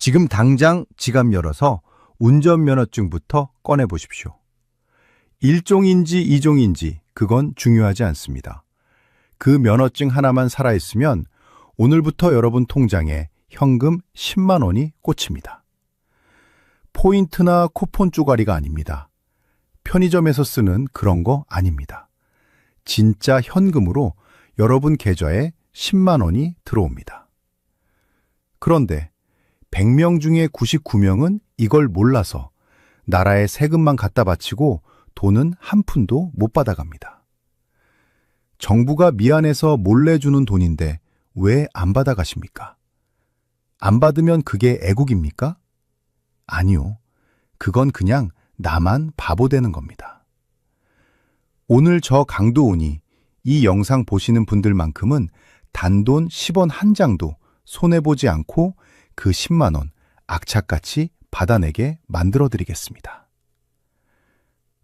지금 당장 지갑 열어서 운전면허증부터 꺼내보십시오. 1종인지 2종인지 그건 중요하지 않습니다. 그 면허증 하나만 살아있으면 오늘부터 여러분 통장에 현금 10만 원이 꽂힙니다. 포인트나 쿠폰 쪼가리가 아닙니다. 편의점에서 쓰는 그런 거 아닙니다. 진짜 현금으로 여러분 계좌에 10만 원이 들어옵니다. 그런데 100명 중에 99명은 이걸 몰라서 나라에 세금만 갖다 바치고 돈은 한 푼도 못 받아갑니다. 정부가 미안해서 몰래 주는 돈인데 왜 안 받아가십니까? 안 받으면 그게 애국입니까? 아니요. 그건 그냥 나만 바보 되는 겁니다. 오늘 저 강도훈이 이 영상 보시는 분들만큼은 단돈 10원 한 장도 손해보지 않고 그 10만 원 악착같이 받아내게 만들어드리겠습니다.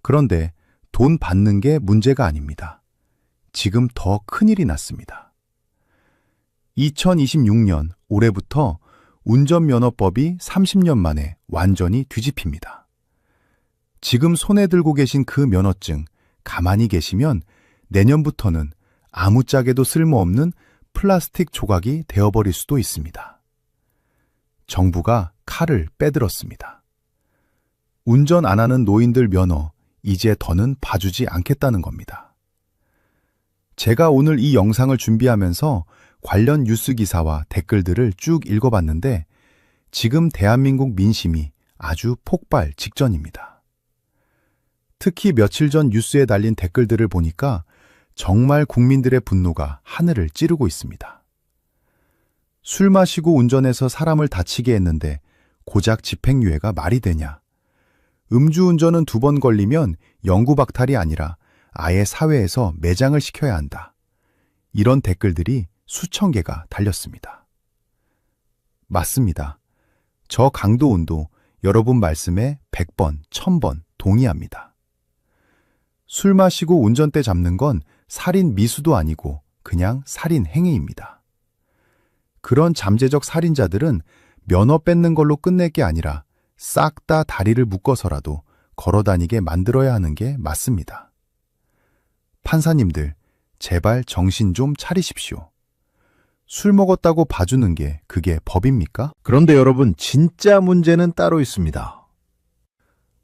그런데 돈 받는 게 문제가 아닙니다. 지금 더 큰일이 났습니다. 2026년 올해부터 운전면허법이 30년 만에 완전히 뒤집힙니다. 지금 손에 들고 계신 그 면허증 가만히 계시면 내년부터는 아무짝에도 쓸모없는 플라스틱 조각이 되어버릴 수도 있습니다. 정부가 칼을 빼들었습니다. 운전 안 하는 노인들 면허 이제 더는 봐주지 않겠다는 겁니다. 제가 오늘 이 영상을 준비하면서 관련 뉴스 기사와 댓글들을 쭉 읽어봤는데 지금 대한민국 민심이 아주 폭발 직전입니다. 특히 며칠 전 뉴스에 달린 댓글들을 보니까 정말 국민들의 분노가 하늘을 찌르고 있습니다. 술 마시고 운전해서 사람을 다치게 했는데 고작 집행유예가 말이 되냐? 음주운전은 2번 걸리면 영구박탈이 아니라 아예 사회에서 매장을 시켜야 한다. 이런 댓글들이 수천 개가 달렸습니다. 맞습니다. 저 강도훈도 여러분 말씀에 100번, 1000번 동의합니다. 술 마시고 운전대 잡는 건 살인 미수도 아니고 그냥 살인 행위입니다. 그런 잠재적 살인자들은 면허 뺏는 걸로 끝낼 게 아니라 싹 다 다리를 묶어서라도 걸어다니게 만들어야 하는 게 맞습니다. 판사님들, 제발 정신 좀 차리십시오. 술 먹었다고 봐주는 게 그게 법입니까? 그런데 여러분, 진짜 문제는 따로 있습니다.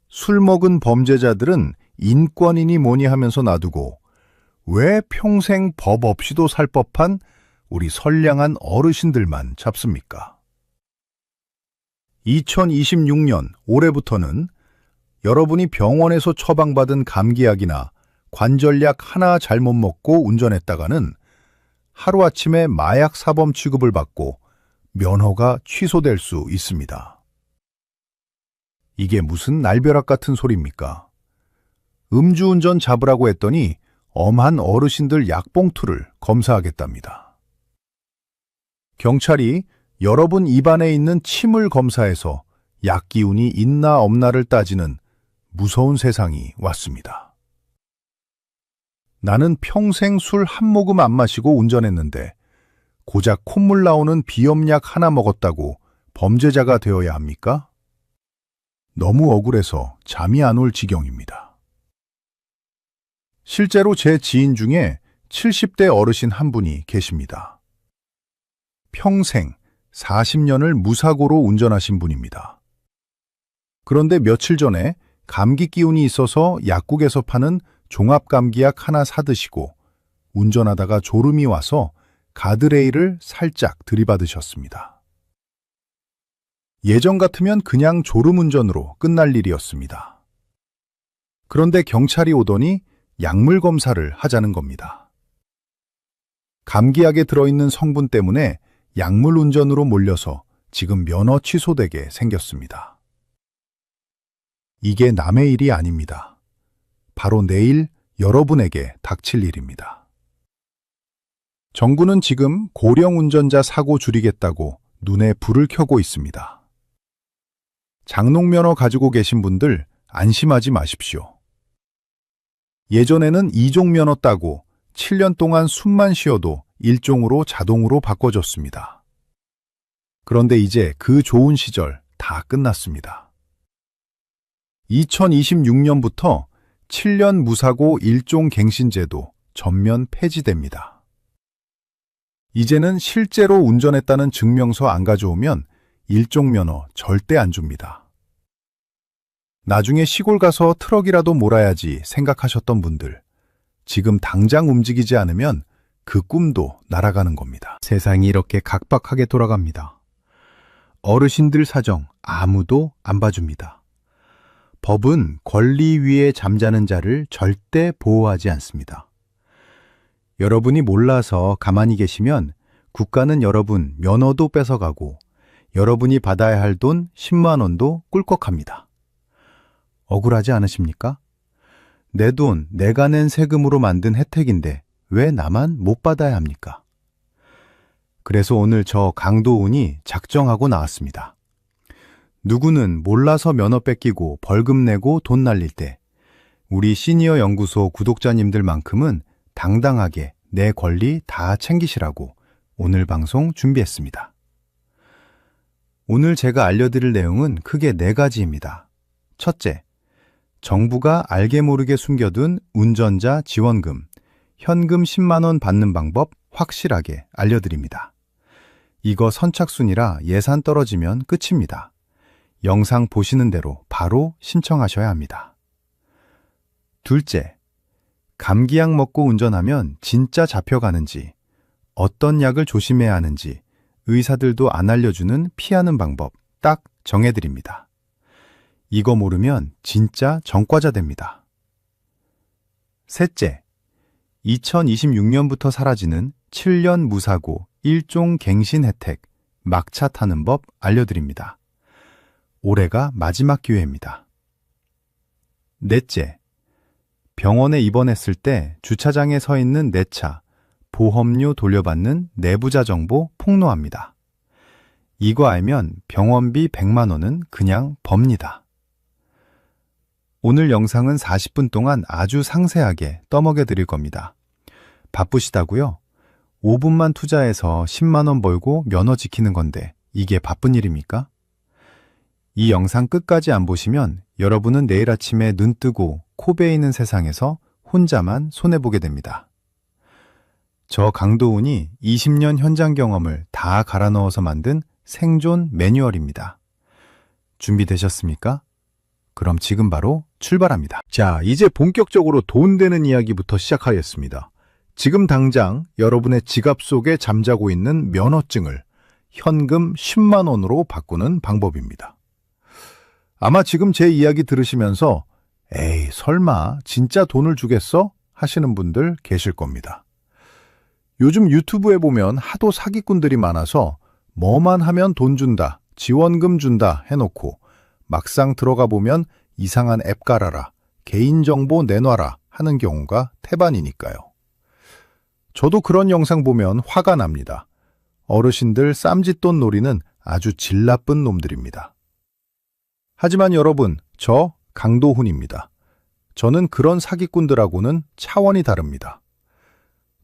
술 먹은 범죄자들은 인권이니 뭐니 하면서 놔두고 왜 평생 법 없이도 살 법한 우리 선량한 어르신들만 잡습니까? 2026년 올해부터는 여러분이 병원에서 처방받은 감기약이나 관절약 하나 잘못 먹고 운전했다가는 하루아침에 마약 사범 취급을 받고 면허가 취소될 수 있습니다. 이게 무슨 날벼락 같은 소리입니까? 음주운전 잡으라고 했더니 엄한 어르신들 약봉투를 검사하겠답니다. 경찰이 여러분 입안에 있는 침을 검사해서 약 기운이 있나 없나를 따지는 무서운 세상이 왔습니다. 나는 평생 술 한 모금 안 마시고 운전했는데 고작 콧물 나오는 비염약 하나 먹었다고 범죄자가 되어야 합니까? 너무 억울해서 잠이 안 올 지경입니다. 실제로 제 지인 중에 70대 어르신 한 분이 계십니다. 평생 40년을 무사고로 운전하신 분입니다. 그런데 며칠 전에 감기 기운이 있어서 약국에서 파는 종합감기약 하나 사드시고 운전하다가 졸음이 와서 가드레일을 살짝 들이받으셨습니다. 예전 같으면 그냥 졸음운전으로 끝날 일이었습니다. 그런데 경찰이 오더니 약물 검사를 하자는 겁니다. 감기약에 들어있는 성분 때문에 약물 운전으로 몰려서 지금 면허 취소되게 생겼습니다. 이게 남의 일이 아닙니다. 바로 내일 여러분에게 닥칠 일입니다. 정부는 지금 고령 운전자 사고 줄이겠다고 눈에 불을 켜고 있습니다. 장롱면허 가지고 계신 분들 안심하지 마십시오. 예전에는 2종 면허 따고 7년 동안 숨만 쉬어도 1종으로 자동으로 바꿔줬습니다. 그런데 이제 그 좋은 시절 다 끝났습니다. 2026년부터 7년 무사고 1종 갱신제도 전면 폐지됩니다. 이제는 실제로 운전했다는 증명서 안 가져오면 1종 면허 절대 안 줍니다. 나중에 시골 가서 트럭이라도 몰아야지 생각하셨던 분들, 지금 당장 움직이지 않으면 그 꿈도 날아가는 겁니다. 세상이 이렇게 각박하게 돌아갑니다. 어르신들 사정 아무도 안 봐줍니다. 법은 권리 위에 잠자는 자를 절대 보호하지 않습니다. 여러분이 몰라서 가만히 계시면 국가는 여러분 면허도 뺏어가고 여러분이 받아야 할 돈 10만 원도 꿀꺽합니다. 억울하지 않으십니까? 내 돈, 내가 낸 세금으로 만든 혜택인데 왜 나만 못 받아야 합니까? 그래서 오늘 저 강도훈이 작정하고 나왔습니다. 누구는 몰라서 면허 뺏기고 벌금 내고 돈 날릴 때 우리 시니어 연구소 구독자님들만큼은 당당하게 내 권리 다 챙기시라고 오늘 방송 준비했습니다. 오늘 제가 알려드릴 내용은 크게 4가지입니다. 첫째, 정부가 알게 모르게 숨겨둔 운전자 지원금, 현금 10만 원 받는 방법 확실하게 알려드립니다. 이거 선착순이라 예산 떨어지면 끝입니다. 영상 보시는 대로 바로 신청하셔야 합니다. 둘째, 감기약 먹고 운전하면 진짜 잡혀가는지, 어떤 약을 조심해야 하는지 의사들도 안 알려주는 피하는 방법 딱 정해드립니다. 이거 모르면 진짜 전과자 됩니다. 셋째, 2026년부터 사라지는 7년 무사고 1종 갱신 혜택 막차 타는 법 알려드립니다. 올해가 마지막 기회입니다. 넷째, 병원에 입원했을 때 주차장에 서 있는 내 차, 보험료 돌려받는 내부자 정보 폭로합니다. 이거 알면 병원비 100만 원은 그냥 법니다. 오늘 영상은 40분 동안 아주 상세하게 떠먹여 드릴 겁니다. 바쁘시다고요? 5분만 투자해서 10만 원 벌고 면허 지키는 건데 이게 바쁜 일입니까? 이 영상 끝까지 안 보시면 여러분은 내일 아침에 눈 뜨고 코 베이는 세상에서 혼자만 손해보게 됩니다. 저 강도훈이 20년 현장 경험을 다 갈아 넣어서 만든 생존 매뉴얼입니다. 준비되셨습니까? 그럼 지금 바로 출발합니다. 자, 이제 본격적으로 돈 되는 이야기부터 시작하겠습니다. 지금 당장 여러분의 지갑 속에 잠자고 있는 면허증을 현금 10만 원으로 바꾸는 방법입니다. 아마 지금 제 이야기 들으시면서 에이, 설마 진짜 돈을 주겠어? 하시는 분들 계실 겁니다. 요즘 유튜브에 보면 하도 사기꾼들이 많아서 뭐만 하면 돈 준다, 지원금 준다 해놓고 막상 들어가 보면 이상한 앱 깔아라, 개인정보 내놔라 하는 경우가 태반이니까요. 저도 그런 영상 보면 화가 납니다. 어르신들 쌈짓돈 노리는 아주 질 나쁜 놈들입니다. 하지만 여러분, 저 강도훈입니다. 저는 그런 사기꾼들하고는 차원이 다릅니다.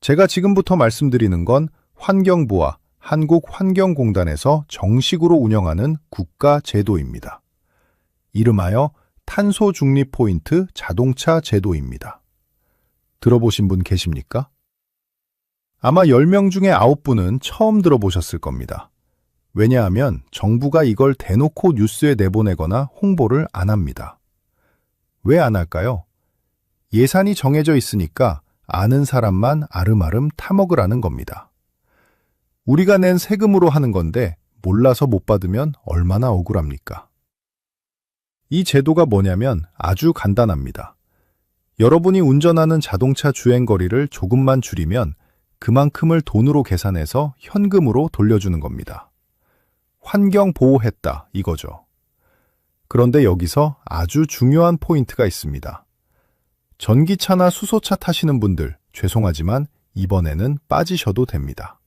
제가 지금부터 말씀드리는 건 환경부와 한국환경공단에서 정식으로 운영하는 국가 제도입니다. 이름하여 탄소 중립 포인트 자동차 제도입니다. 들어보신 분 계십니까? 아마 10명 중에 9분은 처음 들어보셨을 겁니다. 왜냐하면 정부가 이걸 대놓고 뉴스에 내보내거나 홍보를 안 합니다. 왜 안 할까요? 예산이 정해져 있으니까 아는 사람만 아름아름 타먹으라는 겁니다. 우리가 낸 세금으로 하는 건데 몰라서 못 받으면 얼마나 억울합니까? 이 제도가 뭐냐면 아주 간단합니다. 여러분이 운전하는 자동차 주행거리를 조금만 줄이면 그만큼을 돈으로 계산해서 현금으로 돌려주는 겁니다. 환경 보호했다 이거죠. 그런데 여기서 아주 중요한 포인트가 있습니다. 전기차나 수소차 타시는 분들 죄송하지만 이번에는 빠지셔도 됩니다.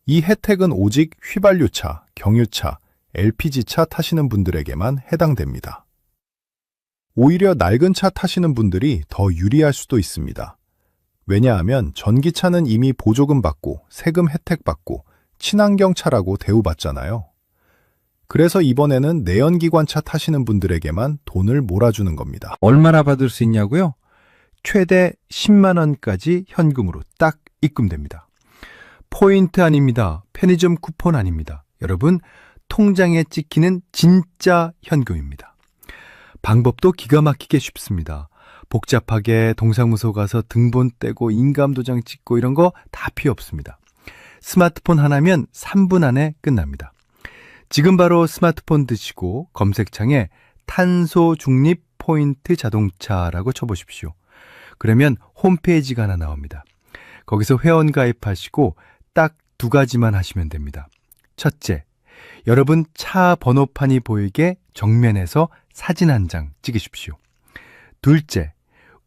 이 혜택은 오직 휘발유차, 경유차, LPG차 타시는 분들에게만 해당됩니다. 오히려 낡은 차 타시는 분들이 더 유리할 수도 있습니다. 왜냐하면 전기차는 이미 보조금 받고 세금 혜택 받고 친환경차라고 대우받잖아요. 그래서 이번에는 내연기관차 타시는 분들에게만 돈을 몰아주는 겁니다. 얼마나 받을 수 있냐고요? 최대 10만 원까지 현금으로 딱 입금됩니다. 포인트 아닙니다. 편의점 쿠폰 아닙니다. 여러분, 통장에 찍히는 진짜 현금입니다. 방법도 기가 막히게 쉽습니다. 복잡하게 동사무소 가서 등본 떼고 인감도장 찍고 이런 거 다 필요 없습니다. 스마트폰 하나면 3분 안에 끝납니다. 지금 바로 스마트폰 드시고 검색창에 탄소 중립 포인트 자동차라고 쳐보십시오. 그러면 홈페이지가 하나 나옵니다. 거기서 회원 가입하시고 딱 2가지만 하시면 됩니다. 첫째, 여러분 차 번호판이 보이게 정면에서 사진 한 장 찍으십시오. 둘째,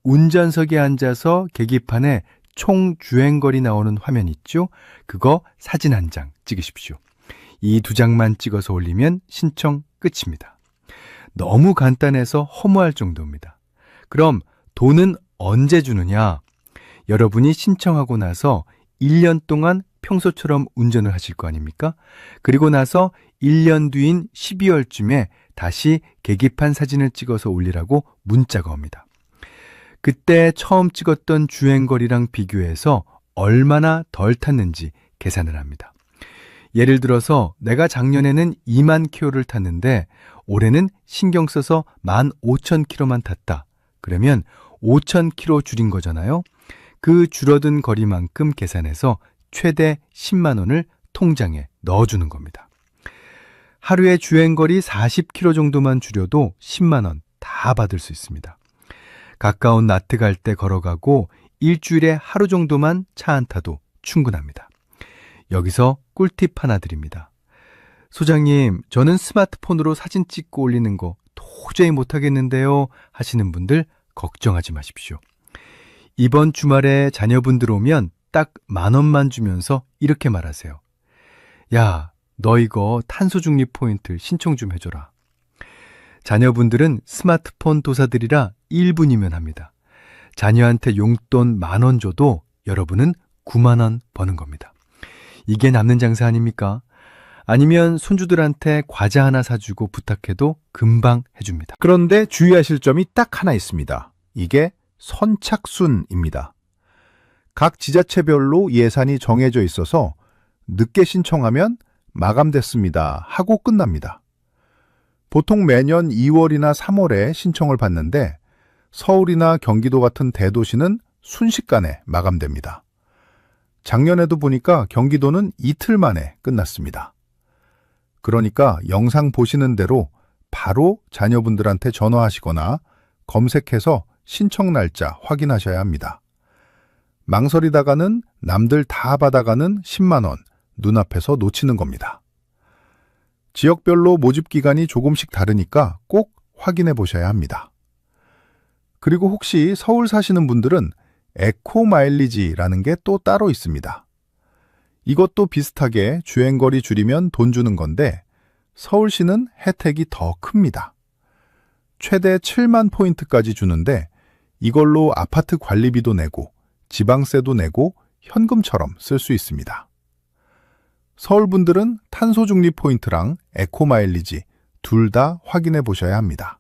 운전석에 앉아서 계기판에 총 주행거리 나오는 화면 있죠? 그거 사진 한 장 찍으십시오. 이 2장만 찍어서 올리면 신청 끝입니다. 너무 간단해서 허무할 정도입니다. 그럼 돈은 언제 주느냐? 여러분이 신청하고 나서 1년 동안 평소처럼 운전을 하실 거 아닙니까? 그리고 나서 1년 뒤인 12월쯤에 다시 계기판 사진을 찍어서 올리라고 문자가 옵니다. 그때 처음 찍었던 주행거리랑 비교해서 얼마나 덜 탔는지 계산을 합니다. 예를 들어서 내가 작년에는 2만 킬로를 탔는데 올해는 신경 써서 15,000킬로만 탔다. 그러면 5,000킬로 줄인 거잖아요. 그 줄어든 거리만큼 계산해서 최대 10만 원을 통장에 넣어주는 겁니다. 하루에 주행거리 40킬로 정도만 줄여도 10만 원 다 받을 수 있습니다. 가까운 나트 갈 때 걸어가고 일주일에 하루 정도만 차 안 타도 충분합니다. 여기서 꿀팁 하나 드립니다. 소장님, 저는 스마트폰으로 사진 찍고 올리는 거 도저히 못하겠는데요 하시는 분들 걱정하지 마십시오. 이번 주말에 자녀분들 오면 딱 10,000원만 주면서 이렇게 말하세요. 야, 너 이거 탄소 중립 포인트 신청 좀 해줘라. 자녀분들은 스마트폰 도사들이라 1분이면 합니다. 자녀한테 용돈 10,000원 줘도 여러분은 9만 원 버는 겁니다. 이게 남는 장사 아닙니까? 아니면 손주들한테 과자 하나 사주고 부탁해도 금방 해줍니다. 그런데 주의하실 점이 딱 하나 있습니다. 이게 선착순입니다. 각 지자체별로 예산이 정해져 있어서 늦게 신청하면 마감됐습니다 하고 끝납니다. 보통 매년 2월이나 3월에 신청을 받는데 서울이나 경기도 같은 대도시는 순식간에 마감됩니다. 작년에도 보니까 경기도는 이틀 만에 끝났습니다. 그러니까 영상 보시는 대로 바로 자녀분들한테 전화하시거나 검색해서 신청 날짜 확인하셔야 합니다. 망설이다가는 남들 다 받아가는 10만 원 눈앞에서 놓치는 겁니다. 지역별로 모집 기간이 조금씩 다르니까 꼭 확인해 보셔야 합니다. 그리고 혹시 서울 사시는 분들은 에코 마일리지라는 게 또 따로 있습니다. 이것도 비슷하게 주행거리 줄이면 돈 주는 건데 서울시는 혜택이 더 큽니다. 최대 7만 포인트까지 주는데 이걸로 아파트 관리비도 내고 지방세도 내고 현금처럼 쓸 수 있습니다. 서울 분들은 탄소 중립 포인트랑 에코 마일리지 둘 다 확인해 보셔야 합니다.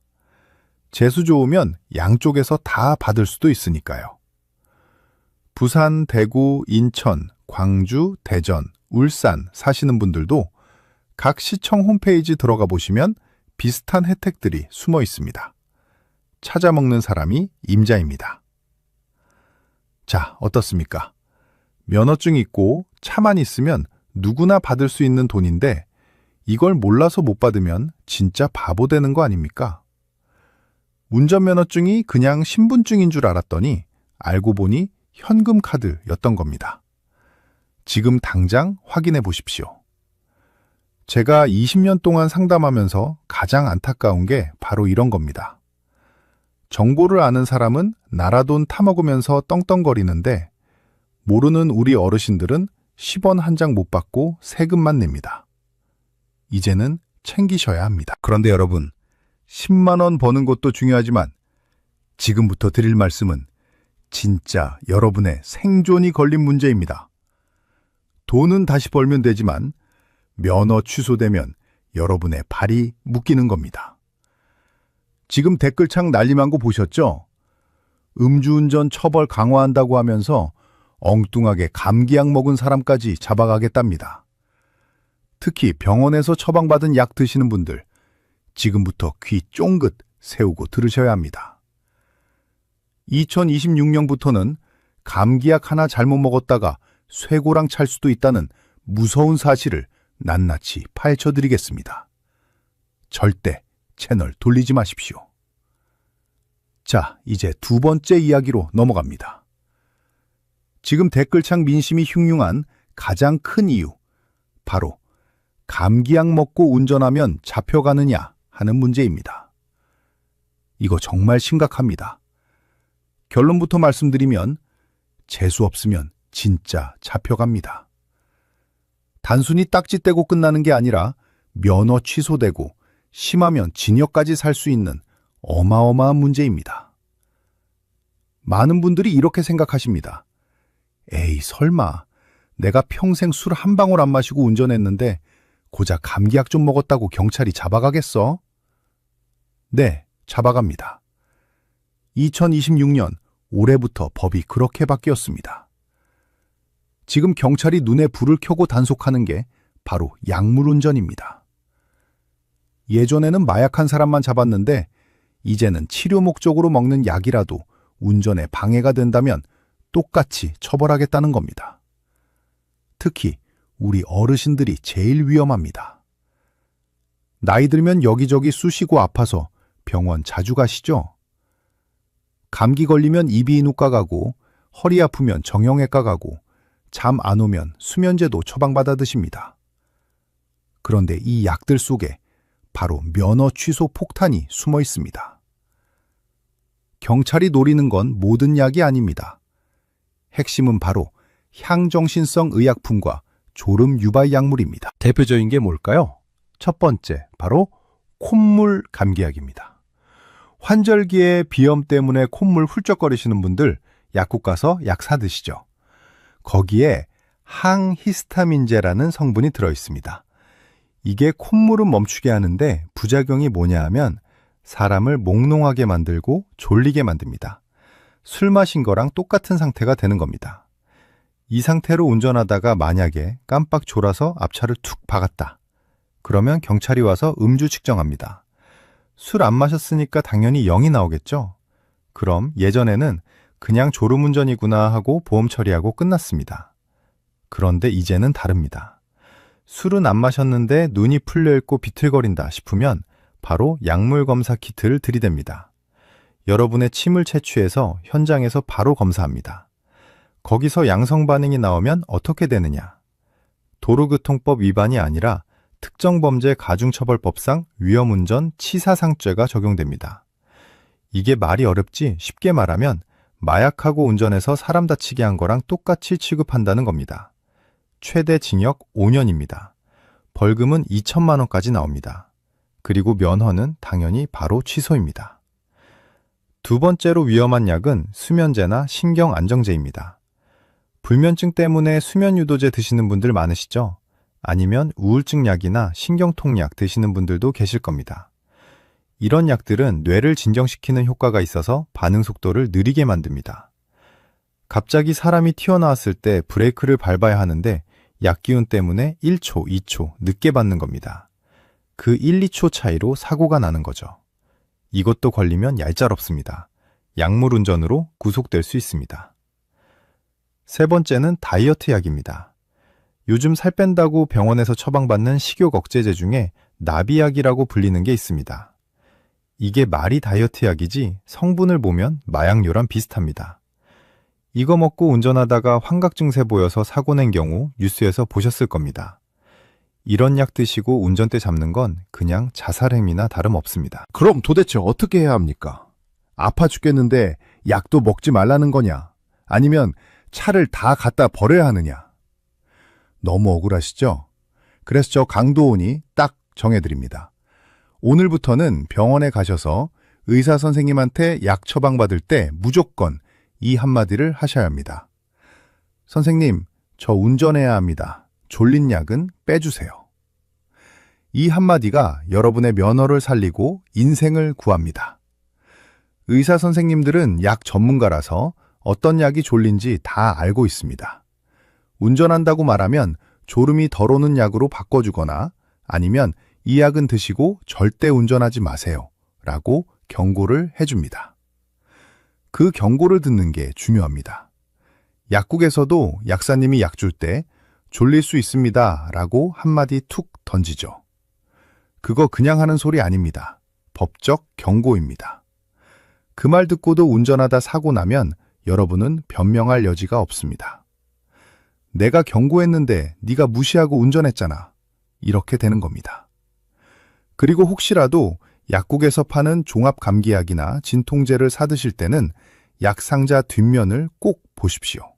재수 좋으면 양쪽에서 다 받을 수도 있으니까요. 부산, 대구, 인천, 광주, 대전, 울산 사시는 분들도 각 시청 홈페이지 들어가 보시면 비슷한 혜택들이 숨어 있습니다. 찾아먹는 사람이 임자입니다. 자, 어떻습니까? 면허증 있고 차만 있으면 누구나 받을 수 있는 돈인데 이걸 몰라서 못 받으면 진짜 바보 되는 거 아닙니까? 운전면허증이 그냥 신분증인 줄 알았더니 알고 보니 현금 카드였던 겁니다. 지금 당장 확인해 보십시오. 제가 20년 동안 상담하면서 가장 안타까운 게 바로 이런 겁니다. 정보를 아는 사람은 나라돈 타먹으면서 떵떵거리는데 모르는 우리 어르신들은 10원 한 장 못 받고 세금만 냅니다. 이제는 챙기셔야 합니다. 그런데 여러분, 10만 원 버는 것도 중요하지만 지금부터 드릴 말씀은 진짜 여러분의 생존이 걸린 문제입니다. 돈은 다시 벌면 되지만 면허 취소되면 여러분의 발이 묶이는 겁니다. 지금 댓글창 난리만 거 보셨죠? 음주운전 처벌 강화한다고 하면서 엉뚱하게 감기약 먹은 사람까지 잡아가겠답니다. 특히 병원에서 처방받은 약 드시는 분들, 지금부터 귀 쫑긋 세우고 들으셔야 합니다. 2026년부터는 감기약 하나 잘못 먹었다가 쇠고랑 찰 수도 있다는 무서운 사실을 낱낱이 파헤쳐드리겠습니다. 절대 채널 돌리지 마십시오. 자, 이제 두 번째 이야기로 넘어갑니다. 지금 댓글창 민심이 흉흉한 가장 큰 이유, 바로 감기약 먹고 운전하면 잡혀가느냐 하는 문제입니다. 이거 정말 심각합니다. 결론부터 말씀드리면 재수 없으면 진짜 잡혀갑니다. 단순히 딱지 떼고 끝나는 게 아니라 면허 취소되고 심하면 징역까지 살 수 있는 어마어마한 문제입니다. 많은 분들이 이렇게 생각하십니다. 에이, 설마 내가 평생 술 한 방울 안 마시고 운전했는데 고작 감기약 좀 먹었다고 경찰이 잡아가겠어? 네, 잡아갑니다. 2026년 올해부터 법이 그렇게 바뀌었습니다. 지금 경찰이 눈에 불을 켜고 단속하는 게 바로 약물운전입니다. 예전에는 마약한 사람만 잡았는데 이제는 치료 목적으로 먹는 약이라도 운전에 방해가 된다면 똑같이 처벌하겠다는 겁니다. 특히 우리 어르신들이 제일 위험합니다. 나이 들면 여기저기 쑤시고 아파서 병원 자주 가시죠? 감기 걸리면 이비인후과 가고, 허리 아프면 정형외과 가고, 잠 안 오면 수면제도 처방받아 드십니다. 그런데 이 약들 속에 바로 면허 취소 폭탄이 숨어 있습니다. 경찰이 노리는 건 모든 약이 아닙니다. 핵심은 바로 향정신성 의약품과 졸음 유발 약물입니다. 대표적인 게 뭘까요? 첫 번째, 바로 콧물 감기약입니다. 환절기에 비염 때문에 콧물 훌쩍거리시는 분들 약국 가서 약 사 드시죠. 거기에 항히스타민제라는 성분이 들어 있습니다. 이게 콧물은 멈추게 하는데 부작용이 뭐냐 하면 사람을 몽롱하게 만들고 졸리게 만듭니다. 술 마신 거랑 똑같은 상태가 되는 겁니다. 이 상태로 운전하다가 만약에 깜빡 졸아서 앞차를 툭 박았다. 그러면 경찰이 와서 음주 측정합니다. 술 안 마셨으니까 당연히 0이 나오겠죠? 그럼 예전에는 그냥 졸음운전이구나 하고 보험 처리하고 끝났습니다. 그런데 이제는 다릅니다. 술은 안 마셨는데 눈이 풀려있고 비틀거린다 싶으면 바로 약물 검사 키트를 들이댑니다. 여러분의 침을 채취해서 현장에서 바로 검사합니다. 거기서 양성 반응이 나오면 어떻게 되느냐? 도로교통법 위반이 아니라 특정범죄 가중처벌법상 위험운전 치사상죄가 적용됩니다. 이게 말이 어렵지 쉽게 말하면 마약하고 운전해서 사람 다치게 한 거랑 똑같이 취급한다는 겁니다. 최대 징역 5년입니다. 벌금은 2천만 원까지 나옵니다. 그리고 면허는 당연히 바로 취소입니다. 두 번째로 위험한 약은 수면제나 신경안정제입니다. 불면증 때문에 수면유도제 드시는 분들 많으시죠? 아니면 우울증 약이나 신경통약 드시는 분들도 계실 겁니다. 이런 약들은 뇌를 진정시키는 효과가 있어서 반응 속도를 느리게 만듭니다. 갑자기 사람이 튀어나왔을 때 브레이크를 밟아야 하는데 약 기운 때문에 1초, 2초 늦게 받는 겁니다. 그 1, 2초 차이로 사고가 나는 거죠. 이것도 걸리면 얄짤없습니다. 약물 운전으로 구속될 수 있습니다. 세 번째는 다이어트 약입니다. 요즘 살 뺀다고 병원에서 처방받는 식욕 억제제 중에 나비약이라고 불리는 게 있습니다. 이게 말이 다이어트 약이지 성분을 보면 마약류랑 비슷합니다. 이거 먹고 운전하다가 환각 증세 보여서 사고 낸 경우 뉴스에서 보셨을 겁니다. 이런 약 드시고 운전대 잡는 건 그냥 자살 행위나 다름없습니다. 그럼 도대체 어떻게 해야 합니까? 아파 죽겠는데 약도 먹지 말라는 거냐? 아니면 차를 다 갖다 버려야 하느냐? 너무 억울하시죠? 그래서 저 강도원이 딱 정해드립니다. 오늘부터는 병원에 가셔서 의사 선생님한테 약 처방받을 때 무조건 이 한마디를 하셔야 합니다. 선생님, 저 운전해야 합니다. 졸린 약은 빼주세요. 이 한마디가 여러분의 면허를 살리고 인생을 구합니다. 의사 선생님들은 약 전문가라서 어떤 약이 졸린지 다 알고 있습니다. 운전한다고 말하면 졸음이 덜 오는 약으로 바꿔주거나 아니면 이 약은 드시고 절대 운전하지 마세요 라고 경고를 해줍니다. 그 경고를 듣는 게 중요합니다. 약국에서도 약사님이 약 줄 때 졸릴 수 있습니다 라고 한마디 툭 던지죠. 그거 그냥 하는 소리 아닙니다. 법적 경고입니다. 그 말 듣고도 운전하다 사고 나면 여러분은 변명할 여지가 없습니다. 내가 경고했는데 네가 무시하고 운전했잖아. 이렇게 되는 겁니다. 그리고 혹시라도 약국에서 파는 종합감기약이나 진통제를 사드실 때는 약 상자 뒷면을 꼭 보십시오.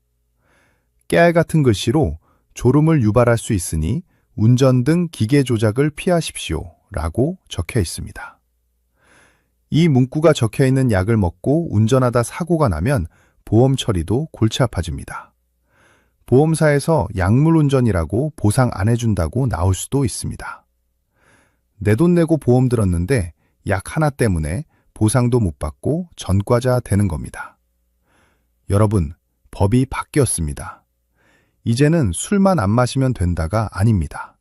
깨알 같은 글씨로 졸음을 유발할 수 있으니 운전 등 기계 조작을 피하십시오 라고 적혀 있습니다. 이 문구가 적혀 있는 약을 먹고 운전하다 사고가 나면 보험 처리도 골치 아파집니다. 보험사에서 약물운전이라고 보상 안 해준다고 나올 수도 있습니다. 내 돈 내고 보험 들었는데 약 하나 때문에 보상도 못 받고 전과자 되는 겁니다. 여러분, 법이 바뀌었습니다. 이제는 술만 안 마시면 된다가 아닙니다.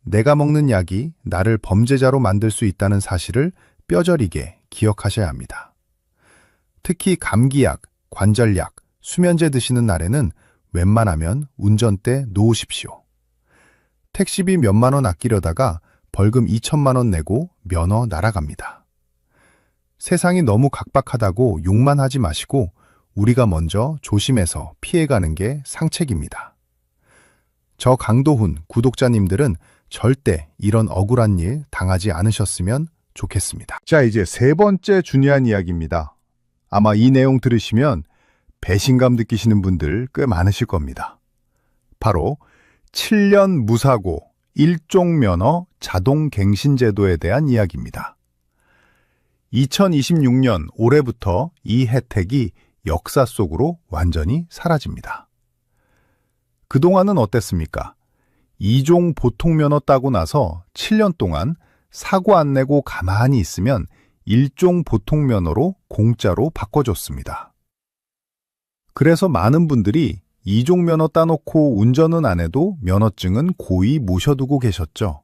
내가 먹는 약이 나를 범죄자로 만들 수 있다는 사실을 뼈저리게 기억하셔야 합니다. 특히 감기약, 관절약, 수면제 드시는 날에는 웬만하면 운전대 놓으십시오. 택시비 몇만 원 아끼려다가 벌금 2천만 원 내고 면허 날아갑니다. 세상이 너무 각박하다고 욕만 하지 마시고 우리가 먼저 조심해서 피해가는 게 상책입니다. 저 강도훈 구독자님들은 절대 이런 억울한 일 당하지 않으셨으면 좋겠습니다. 자, 이제 세 번째 중요한 이야기입니다. 아마 이 내용 들으시면 배신감 느끼시는 분들 꽤 많으실 겁니다. 바로 7년 무사고 1종 면허 자동 갱신 제도에 대한 이야기입니다. 2026년 올해부터 이 혜택이 역사 속으로 완전히 사라집니다. 그동안은 어땠습니까? 2종 보통 면허 따고 나서 7년 동안 사고 안 내고 가만히 있으면 1종 보통 면허로 공짜로 바꿔줬습니다. 그래서 많은 분들이 2종 면허 따놓고 운전은 안 해도 면허증은 고이 모셔두고 계셨죠.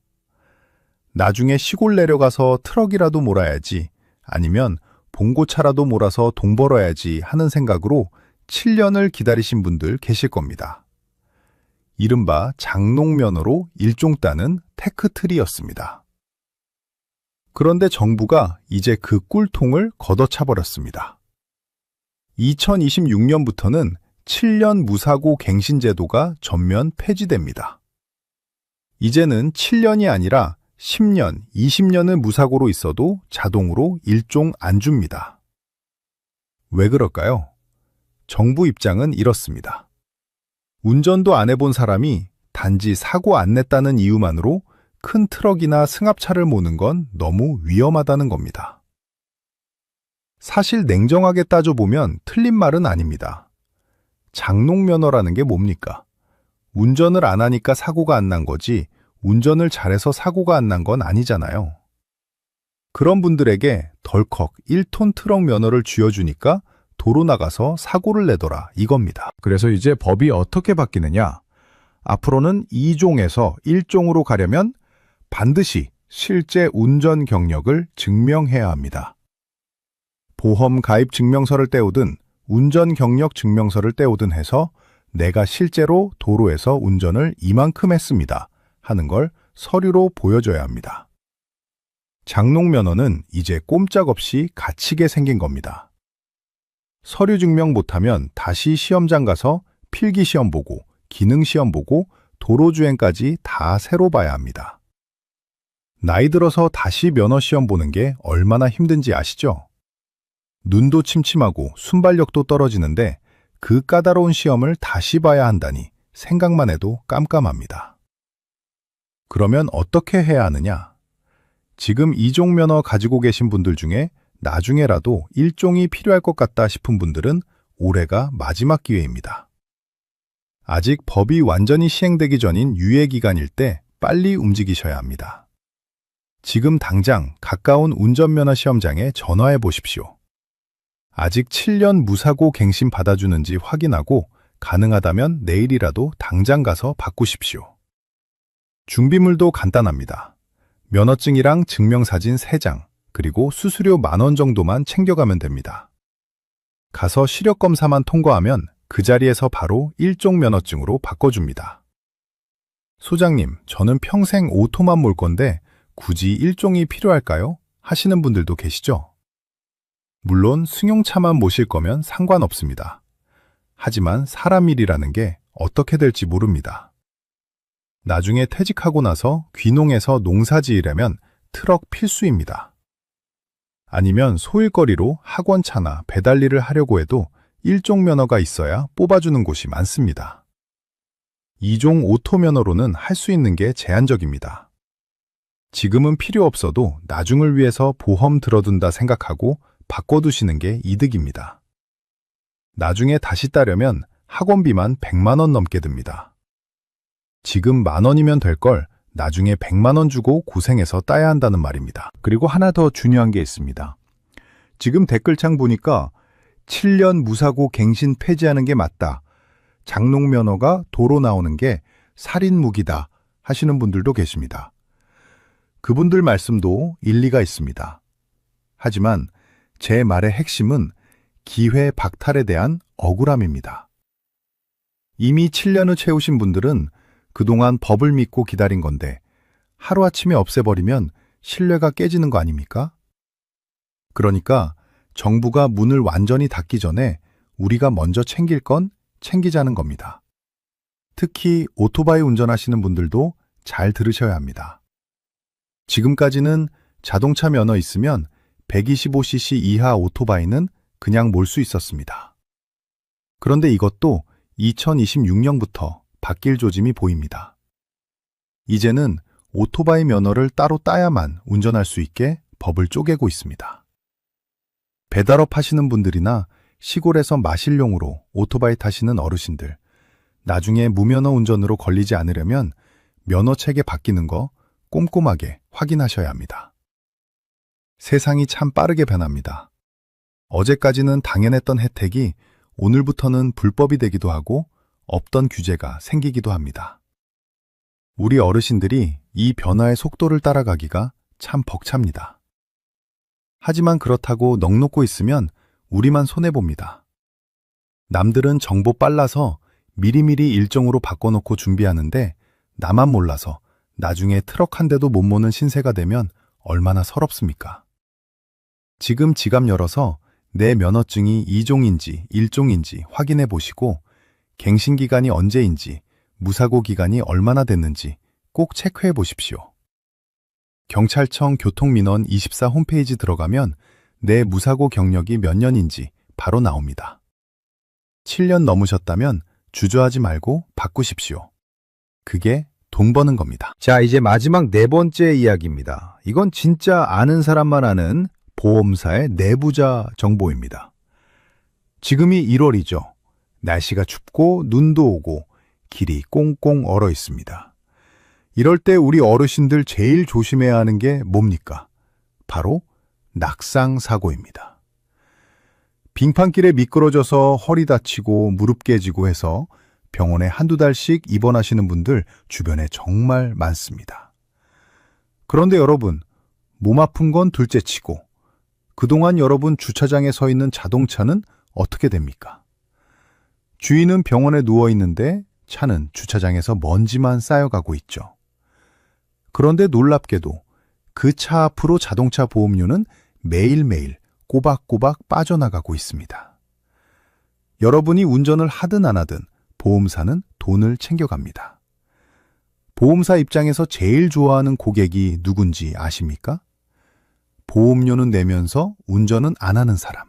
나중에 시골 내려가서 트럭이라도 몰아야지 아니면 봉고차라도 몰아서 돈 벌어야지 하는 생각으로 7년을 기다리신 분들 계실 겁니다. 이른바 장롱면허로 1종 따는 테크트리였습니다. 그런데 정부가 이제 그 꿀통을 걷어차버렸습니다. 2026년부터는 7년 무사고 갱신 제도가 전면 폐지됩니다. 이제는 7년이 아니라 10년, 20년을 무사고로 있어도 자동으로 1종 안 줍니다. 왜 그럴까요? 정부 입장은 이렇습니다. 운전도 안 해본 사람이 단지 사고 안 냈다는 이유만으로 큰 트럭이나 승합차를 모는 건 너무 위험하다는 겁니다. 사실 냉정하게 따져보면 틀린 말은 아닙니다. 장롱면허라는 게 뭡니까? 운전을 안 하니까 사고가 안 난 거지 운전을 잘해서 사고가 안 난 건 아니잖아요. 그런 분들에게 덜컥 1톤 트럭 면허를 쥐어주니까 도로 나가서 사고를 내더라 이겁니다. 그래서 이제 법이 어떻게 바뀌느냐? 앞으로는 2종에서 1종으로 가려면 반드시 실제 운전 경력을 증명해야 합니다. 보험 가입 증명서를 떼오든 운전 경력 증명서를 떼오든 해서 내가 실제로 도로에서 운전을 이만큼 했습니다 하는 걸 서류로 보여줘야 합니다. 장롱면허는 이제 꼼짝없이 갇히게 생긴 겁니다. 서류 증명 못하면 다시 시험장 가서 필기시험 보고 기능시험 보고 도로주행까지 다 새로 봐야 합니다. 나이 들어서 다시 면허시험 보는 게 얼마나 힘든지 아시죠? 눈도 침침하고 순발력도 떨어지는데 그 까다로운 시험을 다시 봐야 한다니 생각만 해도 깜깜합니다. 그러면 어떻게 해야 하느냐? 지금 2종 면허 가지고 계신 분들 중에 나중에라도 1종이 필요할 것 같다 싶은 분들은 올해가 마지막 기회입니다. 아직 법이 완전히 시행되기 전인 유예 기간일 때 빨리 움직이셔야 합니다. 지금 당장 가까운 운전면허 시험장에 전화해 보십시오. 아직 7년 무사고 갱신 받아주는지 확인하고 가능하다면 내일이라도 당장 가서 바꾸십시오. 준비물도 간단합니다. 면허증이랑 증명사진 3장, 그리고 수수료 10,000원 정도만 챙겨가면 됩니다. 가서 시력검사만 통과하면 그 자리에서 바로 일종 면허증으로 바꿔줍니다. 소장님, 저는 평생 오토만 몰 건데 굳이 일종이 필요할까요? 하시는 분들도 계시죠? 물론 승용차만 모실 거면 상관없습니다. 하지만 사람 일이라는 게 어떻게 될지 모릅니다. 나중에 퇴직하고 나서 귀농해서 농사 지으려면 트럭 필수입니다. 아니면 소일거리로 학원차나 배달 일을 하려고 해도 1종 면허가 있어야 뽑아주는 곳이 많습니다. 2종 오토 면허로는 할 수 있는 게 제한적입니다. 지금은 필요 없어도 나중을 위해서 보험 들어둔다 생각하고 바꿔두시는 게 이득입니다. 나중에 다시 따려면 학원비만 100만 원 넘게 듭니다. 지금 10,000원이면 될 걸 나중에 100만 원 주고 고생해서 따야 한다는 말입니다. 그리고 하나 더 중요한 게 있습니다. 지금 댓글창 보니까 7년 무사고 갱신 폐지하는 게 맞다. 장롱 면허가 도로 나오는 게 살인 무기다 하시는 분들도 계십니다. 그분들 말씀도 일리가 있습니다. 하지만 제 말의 핵심은 기회 박탈에 대한 억울함입니다. 이미 7년을 채우신 분들은 그동안 법을 믿고 기다린 건데 하루아침에 없애버리면 신뢰가 깨지는 거 아닙니까? 그러니까 정부가 문을 완전히 닫기 전에 우리가 먼저 챙길 건 챙기자는 겁니다. 특히 오토바이 운전하시는 분들도 잘 들으셔야 합니다. 지금까지는 자동차 면허 있으면 125cc 이하 오토바이는 그냥 몰 수 있었습니다. 그런데 이것도 2026년부터 바뀔 조짐이 보입니다. 이제는 오토바이 면허를 따로 따야만 운전할 수 있게 법을 쪼개고 있습니다. 배달업 하시는 분들이나 시골에서 마실용으로 오토바이 타시는 어르신들, 나중에 무면허 운전으로 걸리지 않으려면 면허 체계 바뀌는 거 꼼꼼하게 확인하셔야 합니다. 세상이 참 빠르게 변합니다. 어제까지는 당연했던 혜택이 오늘부터는 불법이 되기도 하고 없던 규제가 생기기도 합니다. 우리 어르신들이 이 변화의 속도를 따라가기가 참 벅찹니다. 하지만 그렇다고 넋놓고 있으면 우리만 손해봅니다. 남들은 정보 빨라서 미리미리 일정으로 바꿔놓고 준비하는데 나만 몰라서 나중에 트럭 한 대도 못 모는 신세가 되면 얼마나 서럽습니까? 지금 지갑 열어서 내 면허증이 2종인지 1종인지 확인해 보시고 갱신 기간이 언제인지 무사고 기간이 얼마나 됐는지 꼭 체크해 보십시오. 경찰청 교통민원 24 홈페이지 들어가면 내 무사고 경력이 몇 년인지 바로 나옵니다. 7년 넘으셨다면 주저하지 말고 바꾸십시오. 그게 돈 버는 겁니다. 자, 이제 마지막 4번째 이야기입니다. 이건 진짜 아는 사람만 아는 보험사의 내부자 정보입니다. 지금이 1월이죠. 날씨가 춥고 눈도 오고 길이 꽁꽁 얼어 있습니다. 이럴 때 우리 어르신들 제일 조심해야 하는 게 뭡니까? 바로 낙상 사고입니다. 빙판길에 미끄러져서 허리 다치고 무릎 깨지고 해서 병원에 한두 달씩 입원하시는 분들 주변에 정말 많습니다. 그런데 여러분, 몸 아픈 건 둘째치고 그동안 여러분 주차장에 서 있는 자동차는 어떻게 됩니까? 주인은 병원에 누워 있는데 차는 주차장에서 먼지만 쌓여가고 있죠. 그런데 놀랍게도 그 차 앞으로 자동차 보험료는 매일매일 꼬박꼬박 빠져나가고 있습니다. 여러분이 운전을 하든 안 하든 보험사는 돈을 챙겨갑니다. 보험사 입장에서 제일 좋아하는 고객이 누군지 아십니까? 보험료는 내면서 운전은 안 하는 사람.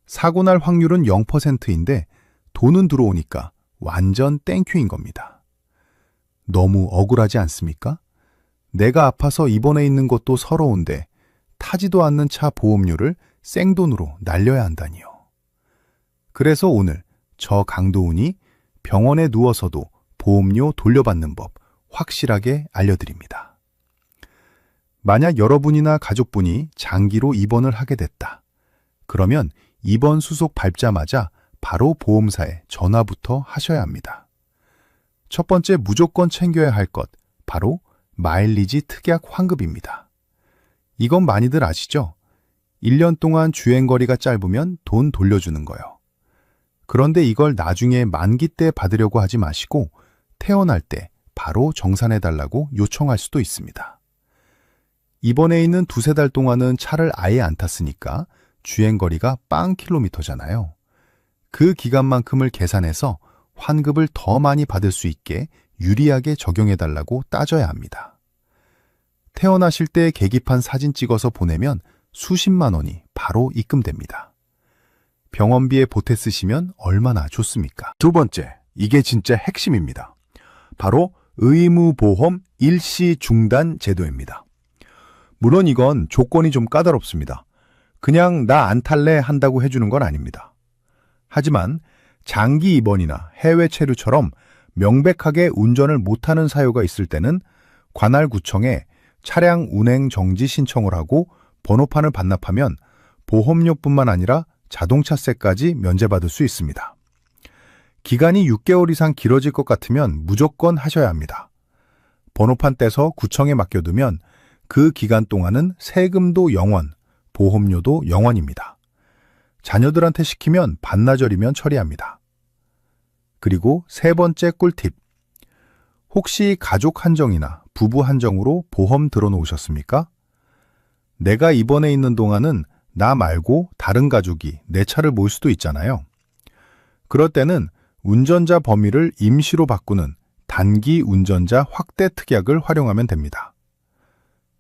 사고 날 확률은 0%인데 돈은 들어오니까 완전 땡큐인 겁니다. 너무 억울하지 않습니까? 내가 아파서 입원해 있는 것도 서러운데 타지도 않는 차 보험료를 생돈으로 날려야 한다니요. 그래서 오늘 저 강도훈이 병원에 누워서도 보험료 돌려받는 법 확실하게 알려드립니다. 만약 여러분이나 가족분이 장기로 입원을 하게 됐다. 그러면 입원 수속 밟자마자 바로 보험사에 전화부터 하셔야 합니다. 첫 번째 무조건 챙겨야 할 것, 바로 마일리지 특약 환급입니다. 이건 많이들 아시죠? 1년 동안 주행거리가 짧으면 돈 돌려주는 거요. 그런데 이걸 나중에 만기 때 받으려고 하지 마시고 태어날 때 바로 정산해달라고 요청할 수도 있습니다. 입원해 있는 2-3달 동안은 차를 아예 안 탔으니까 주행거리가 0km잖아요. 그 기간만큼을 계산해서 환급을 더 많이 받을 수 있게 유리하게 적용해달라고 따져야 합니다. 태어나실 때 계기판 사진 찍어서 보내면 수십만 원이 바로 입금됩니다. 병원비에 보태 쓰시면 얼마나 좋습니까? 두 번째, 이게 진짜 핵심입니다. 바로 의무보험 일시 중단 제도입니다. 물론 이건 조건이 좀 까다롭습니다. 그냥 나 안 탈래 한다고 해주는 건 아닙니다. 하지만 장기 입원이나 해외 체류처럼 명백하게 운전을 못하는 사유가 있을 때는 관할구청에 차량 운행 정지 신청을 하고 번호판을 반납하면 보험료뿐만 아니라 자동차세까지 면제받을 수 있습니다. 기간이 6개월 이상 길어질 것 같으면 무조건 하셔야 합니다. 번호판 떼서 구청에 맡겨두면 그 기간 동안은 세금도 0원, 보험료도 0원입니다. 자녀들한테 시키면 반나절이면 처리합니다. 그리고 세 번째 꿀팁. 혹시 가족 한정이나 부부 한정으로 보험 들어놓으셨습니까? 내가 입원해 있는 동안은 나 말고 다른 가족이 내 차를 몰 수도 있잖아요. 그럴 때는 운전자 범위를 임시로 바꾸는 단기 운전자 확대 특약을 활용하면 됩니다.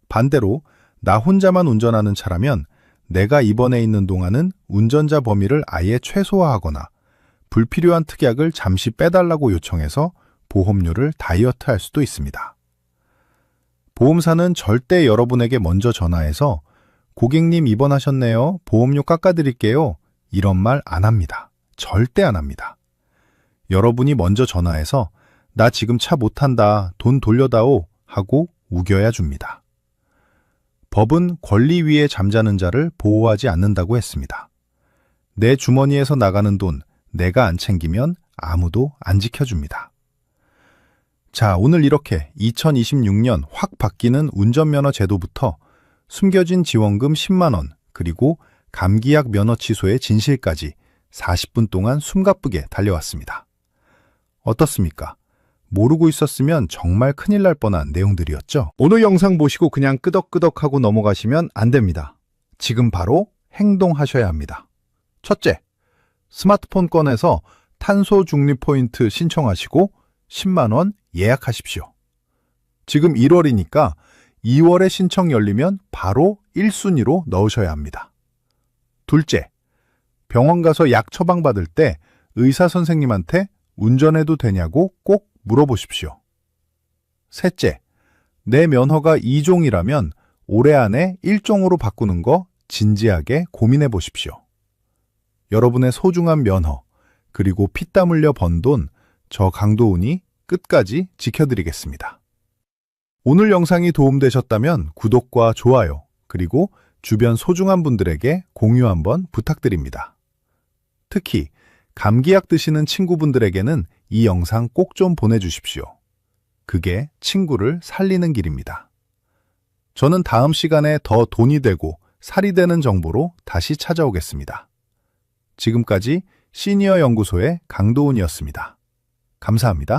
반대로 나 혼자만 운전하는 차라면 내가 입원해 있는 동안은 운전자 범위를 아예 최소화하거나 불필요한 특약을 잠시 빼달라고 요청해서 보험료를 다이어트할 수도 있습니다. 보험사는 절대 여러분에게 먼저 전화해서 고객님 입원하셨네요. 보험료 깎아드릴게요. 이런 말 안 합니다. 절대 안 합니다. 여러분이 먼저 전화해서 나 지금 차 못 탄다. 돈 돌려다오. 하고 우겨야 줍니다. 법은 권리 위에 잠자는 자를 보호하지 않는다고 했습니다. 내 주머니에서 나가는 돈 내가 안 챙기면 아무도 안 지켜줍니다. 자, 오늘 이렇게 2026년 확 바뀌는 운전면허 제도부터 숨겨진 지원금 10만 원, 그리고 감기약 면허 취소의 진실까지 40분 동안 숨가쁘게 달려왔습니다. 어떻습니까? 모르고 있었으면 정말 큰일 날 뻔한 내용들이었죠? 오늘 영상 보시고 그냥 끄덕끄덕하고 넘어가시면 안 됩니다. 지금 바로 행동하셔야 합니다. 첫째, 스마트폰 꺼내서 탄소 중립 포인트 신청하시고 10만 원 예약하십시오. 지금 1월이니까 2월에 신청 열리면 바로 1순위로 넣으셔야 합니다. 둘째, 병원 가서 약 처방받을 때 의사 선생님한테 운전해도 되냐고 꼭 물어보십시오. 셋째, 내 면허가 2종이라면 올해 안에 1종으로 바꾸는 거 진지하게 고민해 보십시오. 여러분의 소중한 면허, 그리고 피땀 흘려 번 돈, 저 강도훈이 끝까지 지켜드리겠습니다. 오늘 영상이 도움되셨다면 구독과 좋아요, 그리고 주변 소중한 분들에게 공유 한번 부탁드립니다. 특히 감기약 드시는 친구분들에게는 이 영상 꼭 좀 보내주십시오. 그게 친구를 살리는 길입니다. 저는 다음 시간에 더 돈이 되고 살이 되는 정보로 다시 찾아오겠습니다. 지금까지 시니어 연구소의 강도훈이었습니다. 감사합니다.